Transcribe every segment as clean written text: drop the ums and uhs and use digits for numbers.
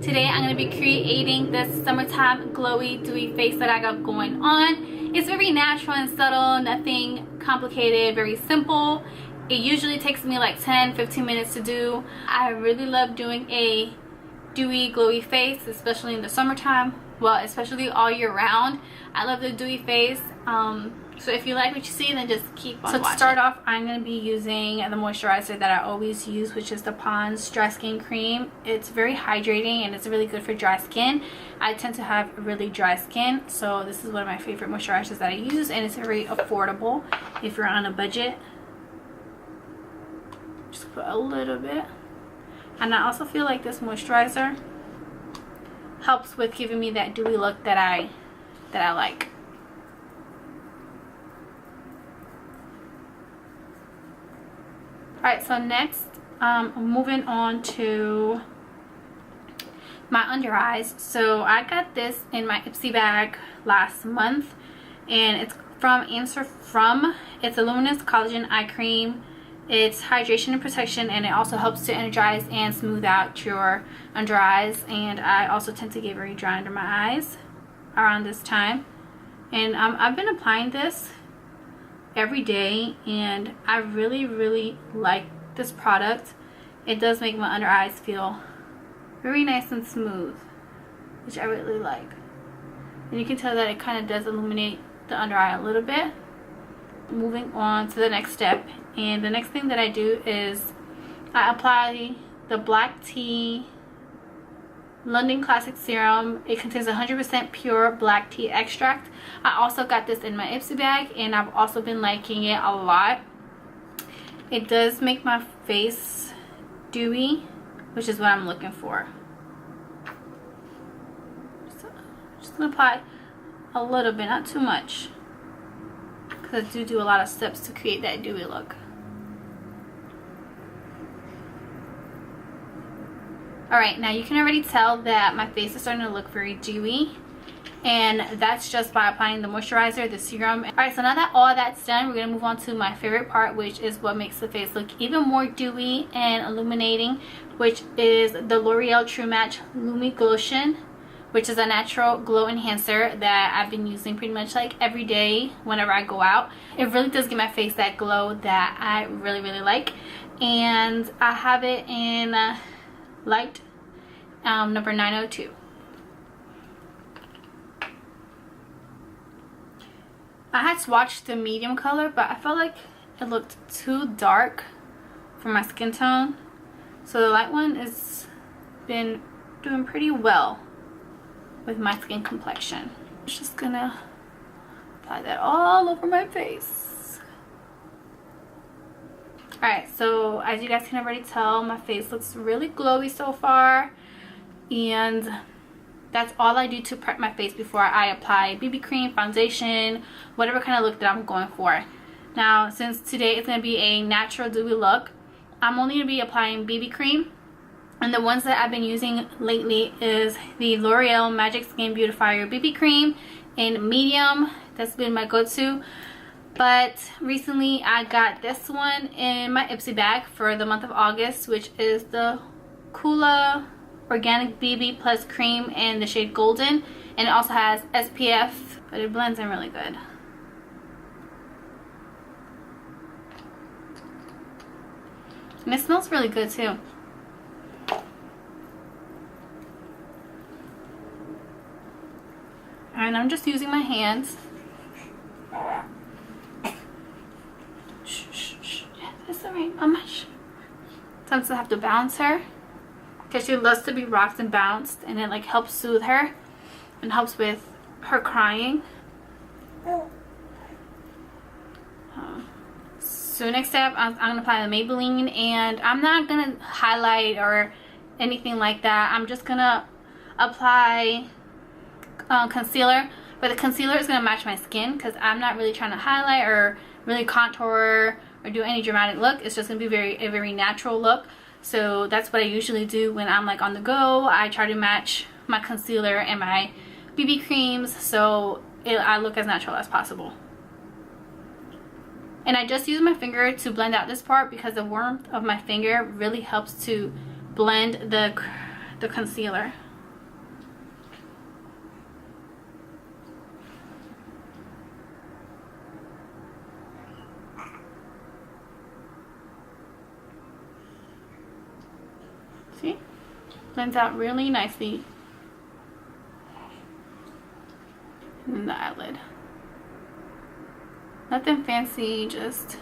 Today I'm going to be creating this summertime glowy dewy face that I got going on. It's very natural and subtle, nothing complicated, very simple. It usually takes me like 10-15 minutes to do. I really love doing a dewy glowy face, especially in the summertime. Well, especially all year round. I love the dewy face. So if you like what you see, then just keep on watching. To start off, I'm going to be using the moisturizer that I always use, which is the Pond's Dry Skin Cream. It's very hydrating and it's really good for dry skin. I tend to have really dry skin, so this is one of my favorite moisturizers that I use, and it's very affordable if you're on a budget. Just put a little bit. And I also feel like this moisturizer helps with giving me that dewy look that I like. Alright, so next, moving on to my under eyes. So I got this in my Ipsy bag last month, and it's from Answer From. It's a luminous collagen eye cream. It's hydration and protection, and it also helps to energize and smooth out your under eyes. And I also tend to get very dry under my eyes around this time. And I've been applying this every day, and I really like this product. It does make my under eyes feel very nice and smooth, which I really like. And you can tell that it kind of does illuminate the under eye a little bit. Moving on to the next step, and the next thing that I do is I apply the black tea London Classic Serum. It contains 100% pure black tea extract. I also got this in my Ipsy bag, and I've also been liking it a lot. It does make my face dewy, which is what I'm looking for. So, just gonna apply a little bit, not too much, because I do a lot of steps to create that dewy look. Alright, now you can already tell that my face is starting to look very dewy, and that's just by applying the moisturizer, the serum. Alright, so now that all that's done, we're going to move on to my favorite part, which is what makes the face look even more dewy and illuminating, which is the L'Oreal True Match Lumi Glotion, which is a natural glow enhancer that I've been using pretty much like every day whenever I go out. It really does give my face that glow that I really like, and I have it in light number 902. I had swatched the medium color, but I felt like it looked too dark for my skin tone, so the light one has been doing pretty well with my skin complexion. I'm just gonna apply that all over my face. Alright, so as you guys can already tell, my face looks really glowy so far, and that's all I do to prep my face before I apply BB cream, foundation, whatever kind of look that I'm going for. Now, since today is going to be a natural dewy look, I'm only going to be applying BB cream, and the ones that I've been using lately is the L'Oreal Magic Skin Beautifier BB cream in medium. That's been my go-to. But recently I got this one in my Ipsy bag for the month of August, which is the Kula Organic BB Plus Cream in the shade Golden. And it also has SPF, but it blends in really good. And it smells really good too. And I'm just using my hands. That's alright, Mama. Sometimes I have to bounce her because she loves to be rocked and bounced, and it like helps soothe her and helps with her crying. So next step, I'm gonna apply the Maybelline, and I'm not gonna highlight or anything like that. I'm just gonna apply concealer, but the concealer is gonna match my skin because I'm not really trying to highlight or really contour or do any dramatic look. It's just gonna be a very natural look. So that's what I usually do when I'm like on the go. I try to match my concealer and my BB creams so I look as natural as possible. And I just use my finger to blend out this part because the warmth of my finger really helps to blend the concealer. Blends out really nicely in the eyelid. Nothing fancy, just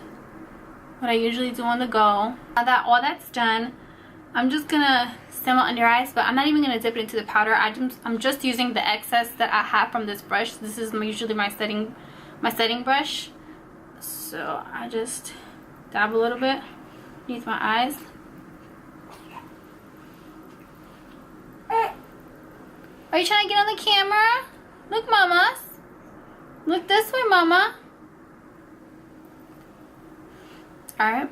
what I usually do on the go. Now that all that's done, I'm just gonna set my under eyes, but I'm not even gonna dip it into the powder. I'm just using the excess that I have from this brush. This is usually my setting brush. So I just dab a little bit underneath my eyes. Are you trying to get on the camera? Look, mamas. Look this way, mama. Alright.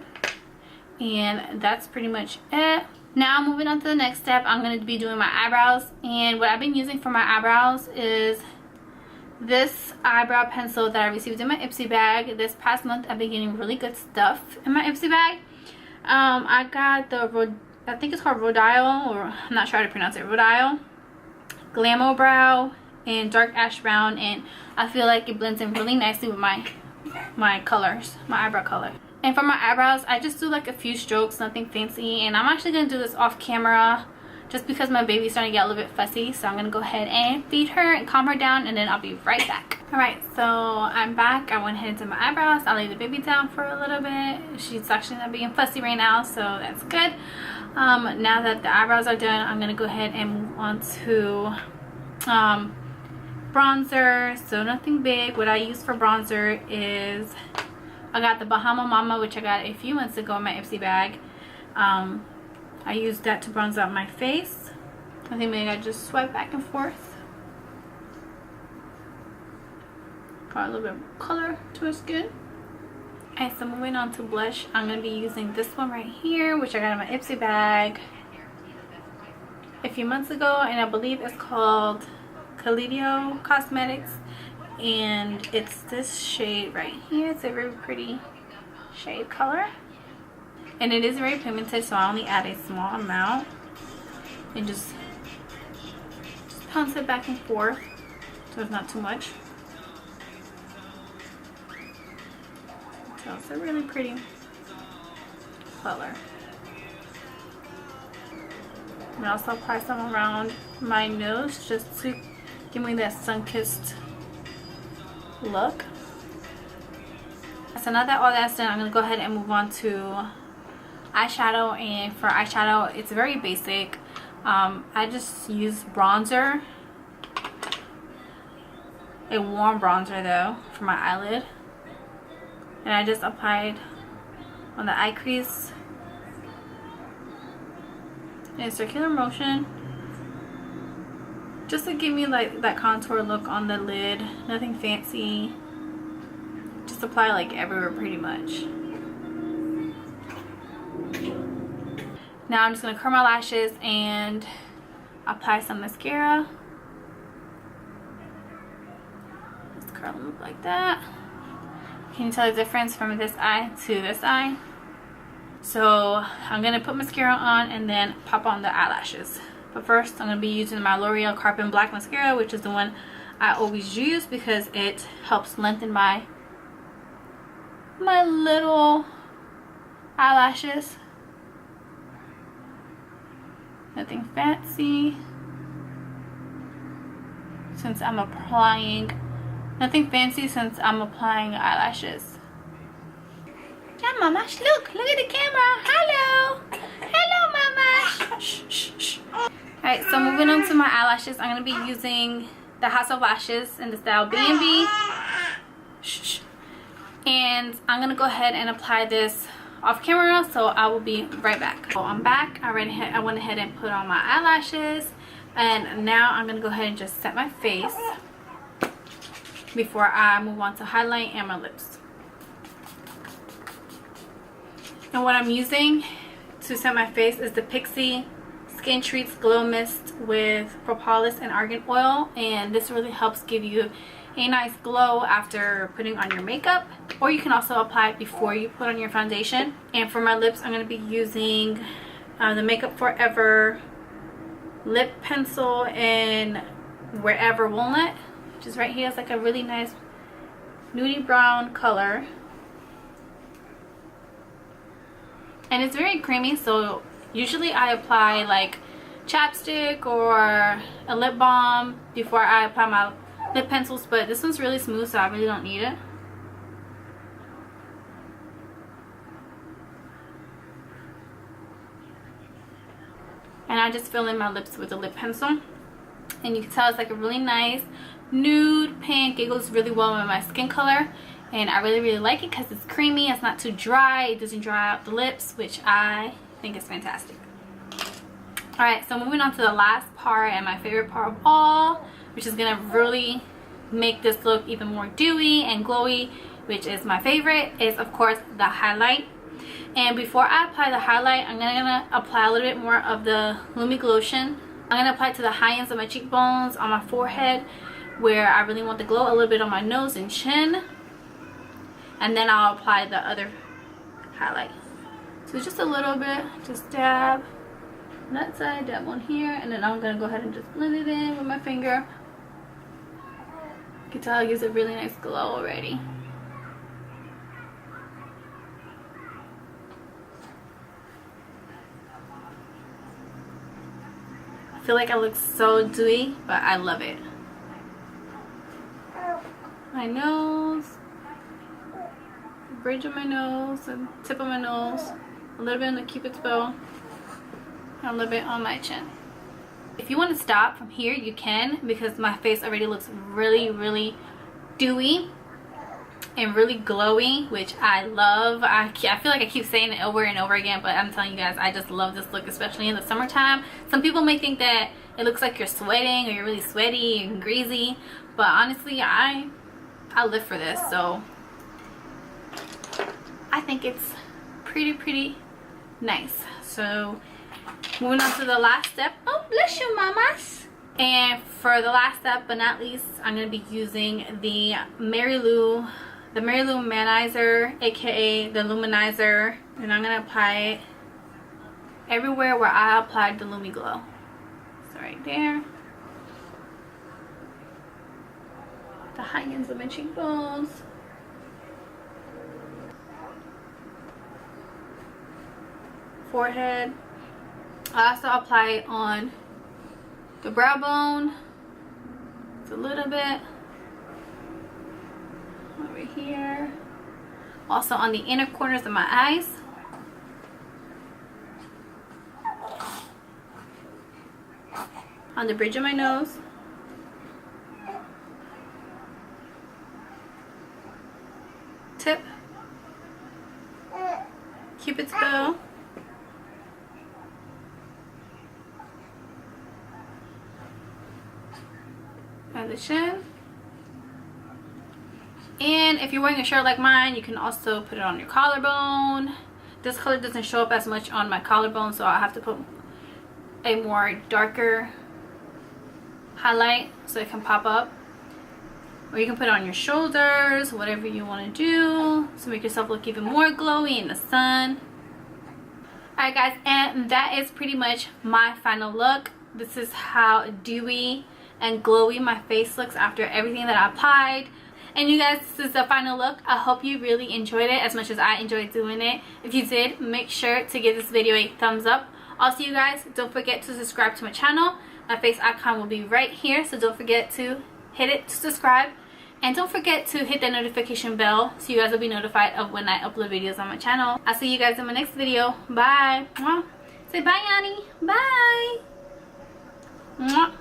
And that's pretty much it. Now moving on to the next step, I'm going to be doing my eyebrows. And what I've been using for my eyebrows is this eyebrow pencil that I received in my Ipsy bag. This past month I've been getting really good stuff in my Ipsy bag. I got the, I think it's called Rodile, or I'm not sure how to pronounce it, Rodile Glamour Brow and Dark Ash Brown, and I feel like it blends in really nicely with my colors, my eyebrow color. And for my eyebrows, I just do like a few strokes, nothing fancy, and I'm actually going to do this off camera just because my baby's starting to get a little bit fussy. So I'm going to go ahead and feed her and calm her down, and then I'll be right back. Alright, so I'm back. I went ahead and did my eyebrows. I laid the baby down for a little bit. She's actually not being fussy right now, so that's good. Now that the eyebrows are done, I'm going to go ahead and move on to bronzer. So nothing big. What I use for bronzer is I got the Bahama Mama, which I got a few months ago in my Ipsy bag. I used that to bronze out my face. I think maybe I just swipe back and forth. Got a little bit of color to her skin. Okay, so moving on to blush, I'm going to be using this one right here, which I got in my Ipsy bag a few months ago, and I believe it's called Calidio Cosmetics, and it's this shade right here. It's a very pretty shade color, and it is very pigmented, so I only add a small amount and just pounce it back and forth so it's not too much. So it's a really pretty color. And I also apply some around my nose just to give me that sun-kissed look. So now that all that's done, I'm going to go ahead and move on to eyeshadow. And for eyeshadow, it's very basic. I just use bronzer, a warm bronzer though, for my eyelid. And I just applied on the eye crease in a circular motion, just to give me like that contour look on the lid. Nothing fancy, just apply like everywhere pretty much. Now I'm just going to curl my lashes and apply some mascara. Just curl them up like that. Can you tell the difference from this eye to this eye? So I'm going to put mascara on and then pop on the eyelashes. But first I'm going to be using my L'Oreal Carbon Black Mascara, which is the one I always use because it helps lengthen my little eyelashes. Nothing fancy. Since I'm applying eyelashes. Yeah, Mamash, look at the camera. Hello. Hello, Mamash. Shh, shh, shh. Alright, so moving on to my eyelashes, I'm going to be using the House of Lashes in the style B&B. Shh, shh. And I'm going to go ahead and apply this off camera, so I will be right back. So I'm back. I went ahead and put on my eyelashes, and now I'm going to go ahead and just set my face before I move on to highlight and my lips. And what I'm using to set my face is the Pixie Skin Treats Glow Mist with propolis and argan oil, and this really helps give you a nice glow after putting on your makeup, or you can also apply it before you put on your foundation. And for my lips, I'm going to be using the Makeup Forever lip pencil in Wherever Walnut, which is right here. It's like a really nice nudie brown color, and it's very creamy. So usually I apply like chapstick or a lip balm before I apply my lip pencils, but this one's really smooth, so I really don't need it. And I just fill in my lips with a lip pencil, and you can tell it's like a really nice nude pink. It goes really well with my skin color, and I really like it because it's creamy, it's not too dry, it doesn't dry out the lips, which I think is fantastic. Alright, so moving on to the last part and my favorite part of all, which is gonna really make this look even more dewy and glowy, which is my favorite, is of course the highlight. And before I apply the highlight, I'm gonna apply a little bit more of the Lumi lotion. I'm gonna apply it to the high ends of my cheekbones, on my forehead, where I really want the glow, a little bit on my nose and chin, and then I'll apply the other highlight. So just a little bit, just dab on that side, dab on here, and then I'm gonna go ahead and just blend it in with my finger. You can tell it gives a really nice glow already. I feel like I look so dewy, but I love it. My nose, the bridge of my nose, and tip of my nose, a little bit on the cupid's bow, and a little bit on my chin. If you want to stop from here, you can, because my face already looks really dewy and really glowy, which I love. I feel like I keep saying it over and over again, but I'm telling you guys, I just love this look, especially in the summertime. Some people may think that it looks like you're sweating or you're really sweaty and greasy, but honestly, I live for this, so I think it's pretty nice. So moving on to the last step. Oh, bless you, mamas. And for the last step but not least, I'm going to be using the Mary Lou Manizer, aka the Luminizer, and I'm going to apply it everywhere where I applied the Lumi Glow. So right there, the high ends of my cheekbones, forehead. I also apply it on the brow bone, it's a little bit over here, also on the inner corners of my eyes, on the bridge of my nose, tip, cupid's bow, and the chin. And if you're wearing a shirt like mine, you can also put it on your collarbone. This color doesn't show up as much on my collarbone, so I have to put a more darker highlight so it can pop up. Or you can put it on your shoulders, whatever you want to do to make yourself look even more glowy in the sun. Alright guys, and that is pretty much my final look. This is how dewy and glowy my face looks after everything that I applied. And you guys, this is the final look. I hope you really enjoyed it as much as I enjoyed doing it. If you did, make sure to give this video a thumbs up. Also, you guys, don't forget to subscribe to my channel. My face icon will be right here, so don't forget to hit it to subscribe. And don't forget to hit the notification bell so you guys will be notified of when I upload videos on my channel. I'll see you guys in my next video. Bye. Mwah. Say bye, Yanni. Bye. Mwah.